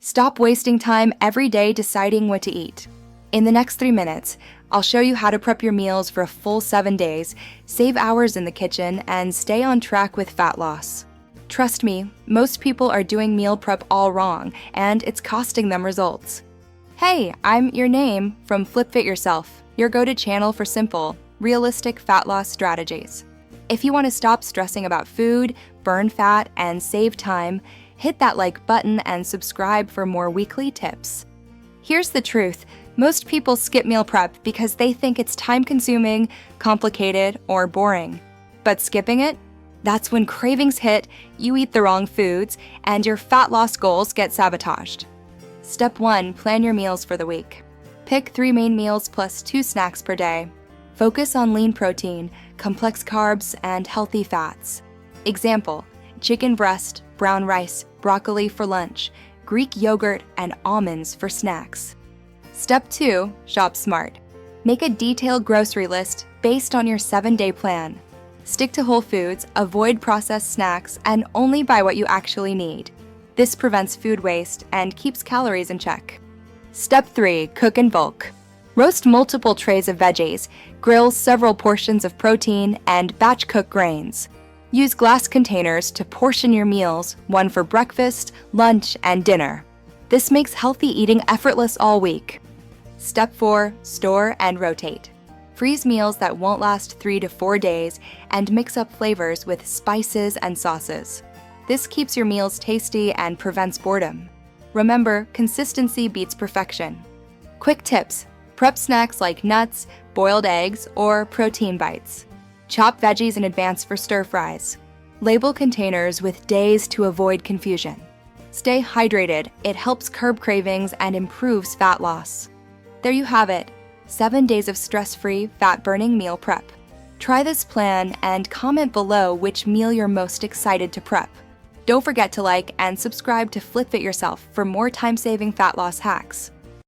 Stop wasting time every day deciding what to eat. In the next 3 minutes, I'll show you how to prep your meals for a full 7 days, save hours in the kitchen, and stay on track with fat loss. Trust me, most people are doing meal prep all wrong, and it's costing them results. Hey, I'm Your Name from Flip Fit Yourself, your go-to channel for simple, realistic fat loss strategies. If you want to stop stressing about food, burn fat, and save time, hit that like button and subscribe for more weekly tips. Here's the truth. Most people skip meal prep because they think it's time-consuming, complicated, or boring. But skipping it? That's when cravings hit, you eat the wrong foods, and your fat loss goals get sabotaged. Step 1. Plan your meals for the week. Pick 3 main meals plus 2 snacks per day. Focus on lean protein, complex carbs, and healthy fats. Example: chicken breast, brown rice, broccoli for lunch, Greek yogurt, and almonds for snacks. Step 2. Shop smart. Make a detailed grocery list based on your 7-day plan. Stick to whole foods, avoid processed snacks, and only buy what you actually need. This prevents food waste and keeps calories in check. Step 3. Cook in bulk. Roast multiple trays of veggies, grill several portions of protein, and batch cook grains. Use glass containers to portion your meals, one for breakfast, lunch, and dinner. This makes healthy eating effortless all week. Step 4. Store and rotate. Freeze meals that won't last 3 to 4 days and mix up flavors with spices and sauces. This keeps your meals tasty and prevents boredom. Remember, consistency beats perfection. Quick tips: prep snacks like nuts, boiled eggs, or protein bites. Chop veggies in advance for stir fries. Label containers with days to avoid confusion. Stay hydrated. It helps curb cravings and improves fat loss. There you have it. 7 days of stress-free, fat-burning meal prep. Try this plan and comment below which meal you're most excited to prep. Don't forget to like and subscribe to Flip Fit Yourself for more time-saving fat loss hacks.